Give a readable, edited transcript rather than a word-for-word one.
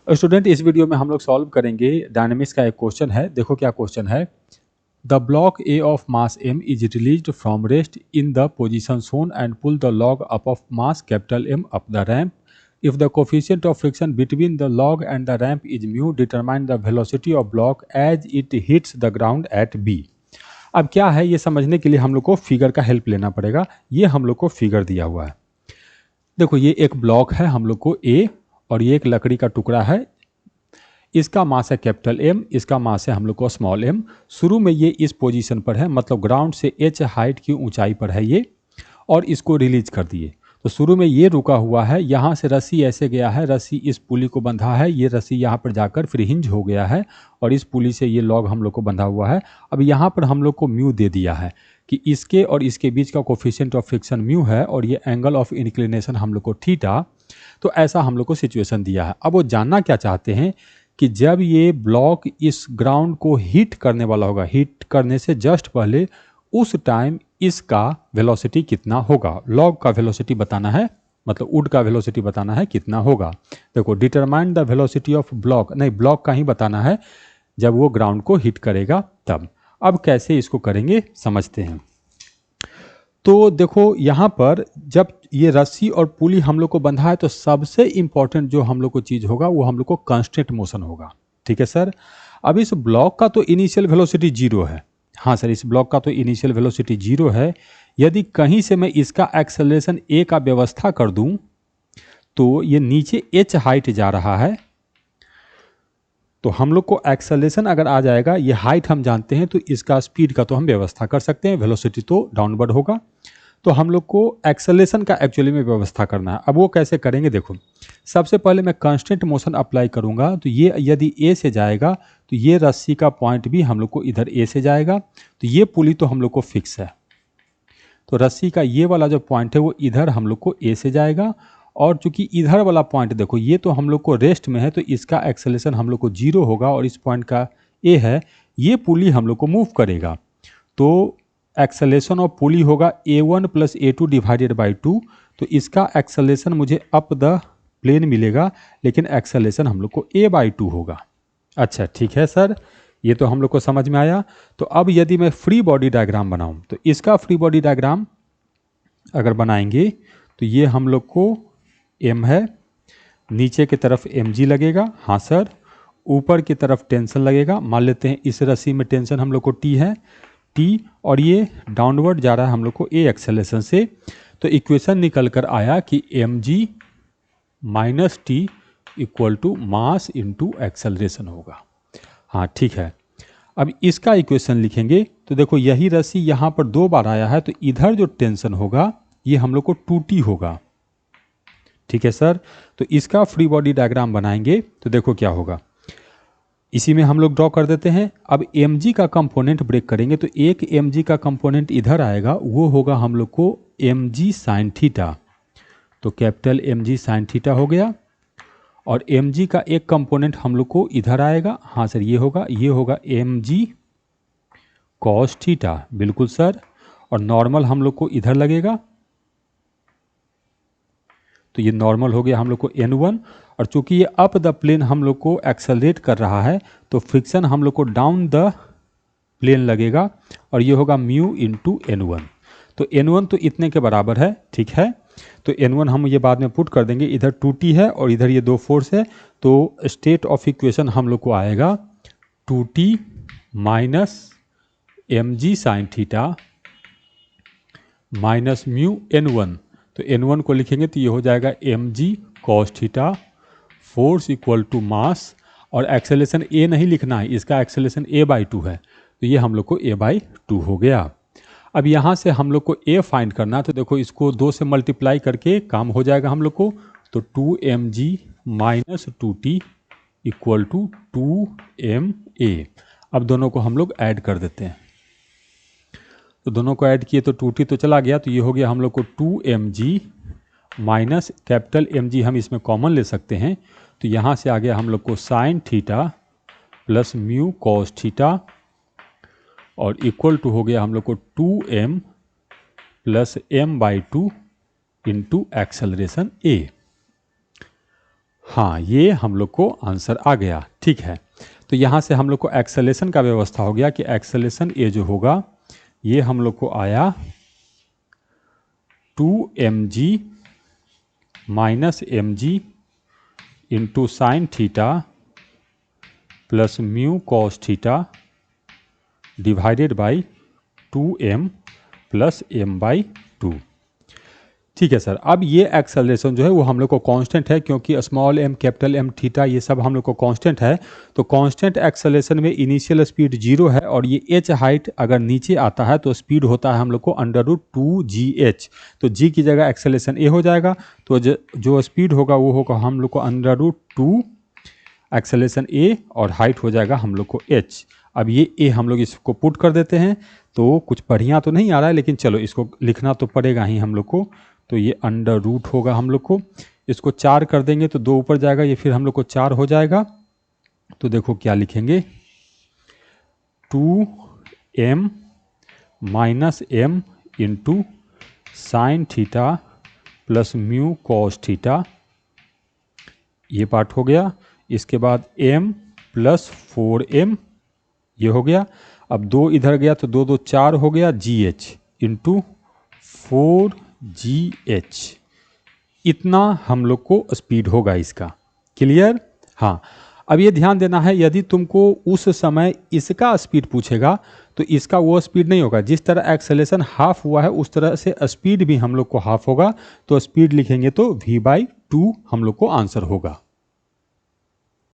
Student, इस video में हम लोग सॉल्व करेंगे डायनेमिक्स का एक क्वेश्चन है। देखो क्या क्वेश्चन है। The block A of mass m is released from rest in the position shown and pull the log up of mass capital M up the ramp. If the coefficient of friction between the log and the ramp is mu, determine the velocity of block as it hits the ground at B. अब क्या है ये समझने के लिए हम लोग को फिगर का हेल्प लेना पड़ेगा। ये हम लोग को फिगर दिया हुआ है। देखो ये एक ब्लॉक है हम लोग को A और ये एक लकड़ी का टुकड़ा है। इसका मास है कैपिटल M, इसका मास है हम लोग को स्मॉल m। शुरू में ये इस पोजीशन पर है, मतलब ग्राउंड से h हाइट की ऊंचाई पर है ये, और इसको रिलीज कर दिए। तो शुरू में ये रुका हुआ है, यहाँ से रस्सी ऐसे गया है, रस्सी इस पुली को बंधा है, ये रस्सी यहाँ पर जाकर फिर हिंज हो गया है और इस पुली से ये लॉग हम लोग को बंधा हुआ है। अब यहाँ पर हम लोग को म्यू दे दिया है कि इसके और इसके बीच का कोफिशिएंट ऑफ फ्रिक्शन म्यू है और ये एंगल ऑफ इंक्लिनेशन हम लोग को थीटा। तो ऐसा हम लोग को सिचुएशन दिया है। अब वो जानना क्या चाहते हैं कि जब ये ब्लॉक इस ग्राउंड को हिट करने वाला होगा, हिट करने से जस्ट पहले उस टाइम इसका वेलोसिटी कितना होगा। लॉग का वेलोसिटी बताना है, मतलब वुड का वेलोसिटी बताना है कितना होगा। देखो determine the velocity of block, नहीं ब्लॉक का ही बताना है जब वो ग्राउंड को हिट करेगा तब। अब कैसे इसको करेंगे समझते हैं। तो देखो यहाँ पर जब ये रस्सी और पुली हम लोग को बंधा है तो सबसे इम्पॉर्टेंट जो हम लोग को चीज़ होगा वो हम लोग को कांस्टेंट मोशन होगा। ठीक है सर। अब इस ब्लॉक का तो इनिशियल वेलोसिटी जीरो है। हाँ सर, इस ब्लॉक का तो इनिशियल वेलोसिटी जीरो है। यदि कहीं से मैं इसका एक्सेलरेशन ए का व्यवस्था कर दूं तो ये नीचे h हाइट जा रहा है, तो हम लोग को एक्सेलरेशन अगर आ जाएगा, ये हाइट हम जानते हैं, तो इसका स्पीड का तो हम व्यवस्था कर सकते हैं, वेलोसिटी तो डाउनवर्ड होगा। तो हम लोग को एक्सेलरेशन का एक्चुअली में व्यवस्था करना है। अब वो कैसे करेंगे देखो, सबसे पहले मैं कांस्टेंट मोशन अप्लाई करूंगा। तो ये यदि ए से जाएगा तो ये रस्सी का पॉइंट भी हम लोग को इधर ए से जाएगा, तो ये पुली तो हम लोग को फिक्स है। तो रस्सी का ये वाला जो पॉइंट है वो इधर हम लोग को ए से जाएगा, और चूंकि इधर वाला पॉइंट देखो ये तो हम लोग को रेस्ट में है, तो इसका एक्सेलरेशन हम लोग को जीरो होगा और इस पॉइंट का ए है, ये पुली हम लोग को मूव करेगा। तो एक्सेलरेशन ऑफ पुली होगा a1 plus a2 divided by 2। तो इसका एक्सेलरेशन मुझे अप द प्लेन मिलेगा, लेकिन एक्सेलरेशन हम लोग को a/2 होगा। अच्छा ठीक है सर, ये तो हम लोग को समझ में आया। तो अब यदि मैं फ्री बॉडी डायग्राम बनाऊं तो इसका फ्री बॉडी डायग्राम अगर बनाएंगे तो ये हम लोग को m है, नीचे की तरफ mg लगेगा। हाँ सर, ऊपर की तरफ टेंशन लगेगा। मान लेते हैं इस रस्सी में टेंशन हम लोग को T है, T, और ये डाउनवर्ड जा रहा है हम लोग को A एक्सेलरेशन से। तो इक्वेशन निकल कर आया कि mg minus T equal to mass into acceleration होगा। हाँ ठीक है। अब इसका इक्वेशन लिखेंगे तो देखो यही रस्सी यहाँ पर दो बार आया है, तो इधर जो टेंशन होगा ये हम लोग को 2T होगा। ठीक है सर। तो इसका फ्री बॉडी डायग्राम बनाएंगे तो देखो क्या होगा, इसी में हम लोग ड्रॉ कर देते हैं। अब mg का कंपोनेंट ब्रेक करेंगे तो एक mg का कंपोनेंट इधर आएगा, वो होगा हम लोग को mg साइन थीटा। तो कैपिटल mg साइन थीटा हो गया, और mg का एक कंपोनेंट हम लोग को इधर आएगा। हाँ सर, ये होगा mg कॉस थीटा, बिल्कुल सर। और नॉर्मल हम लोग को इधर लगेगा, तो ये नॉर्मल हो गया हम लोग को n1। और चूंकि ये अप द प्लेन हम लोग को एक्सेलरेट कर रहा है, तो फ्रिक्शन हम लोग को डाउन द प्लेन लगेगा, और ये होगा म्यू इंटू n1। तो n1 तो इतने के बराबर है। ठीक है, तो n1 हम ये बाद में पुट कर देंगे। इधर 2t है और इधर ये दो फोर्स है, तो स्टेट ऑफ इक्वेशन हम लोग को आएगा 2t minus mg sine theta minus mu n1। तो n1 को लिखेंगे तो ये हो जाएगा mg cos थीटा, फोर्स इक्वल टू मास, और एक्सेलरेशन a नहीं लिखना है, इसका एक्सेलरेशन a/2 है, तो ये हम लोग को a/2 हो गया। अब यहाँ से हम लोग को a फाइंड करना है, तो देखो इसको 2 से मल्टीप्लाई करके काम हो जाएगा हम लोग को। तो 2mg minus 2t equal to 2ma। अब दोनों को हम लोग ऐड कर देते हैं, तो दोनों को ऐड किए तो 2t तो चला गया, तो ये हो गया हम लोग को 2mg माइनस कैपिटल mg, हम इसमें कॉमन ले सकते हैं, तो यहाँ से आ गया हम लोग को sine theta plus mu cos theta, और इक्वल टू हो गया हम लोग को 2m plus m/2 into acceleration a। हाँ, ये हम लोग को आंसर आ गया। ठीक है, तो यहाँ से हम लोग को एक्सेलेरेशन का व्यवस्था हो गया कि एक्सेलेरेशन ये जो होगा ये हम लोग को आया 2mg minus mg into sine theta plus mu cos theta divided by 2m plus m/2। ठीक है सर, अब ये एक्सेलरेशन जो है वो हम लोग को कांस्टेंट है, क्योंकि small m capital M theta ये सब हम लोग को कांस्टेंट है। तो कांस्टेंट एक्सेलरेशन में इनिशियल स्पीड 0 है और ये h हाइट अगर नीचे आता है तो स्पीड होता है हम लोग को √2gh। तो g की जगह एक्सेलरेशन a हो जाएगा, तो जो स्पीड होगा वो होगा हम लोग को √2 एक्सेलरेशन a और हाइट हो जाएगा हम लोग को h। अब ये a हम लोग इसको पुट कर देते हैं, तो कुछ बढ़िया तो नहीं आ रहा है लेकिन चलो इसको लिखना तो पड़ेगा ही हम लोग को। तो ये √ होगा हम लोग को, इसको 4 कर देंगे तो 2 ऊपर जाएगा, ये फिर हम लोग को 4 हो जाएगा। तो देखो क्या लिखेंगे, 2m minus m into sine theta plus mu cos theta, ये पार्ट हो गया। इसके बाद m प्लस 4m ये हो गया। अब 2 इधर गया तो 2 2 4 हो गया, gh इंटू 4gh। इतना हम लोग को स्पीड होगा इसका। क्लियर? हाँ, अब ये ध्यान देना है, यदि तुमको उस समय इसका स्पीड पूछेगा तो इसका वो स्पीड नहीं होगा। जिस तरह एक्सेलेरेशन हाफ हुआ है उस तरह से स्पीड भी हम लोग को हाफ होगा, तो स्पीड लिखेंगे तो v/2 हम लोग को आंसर होगा।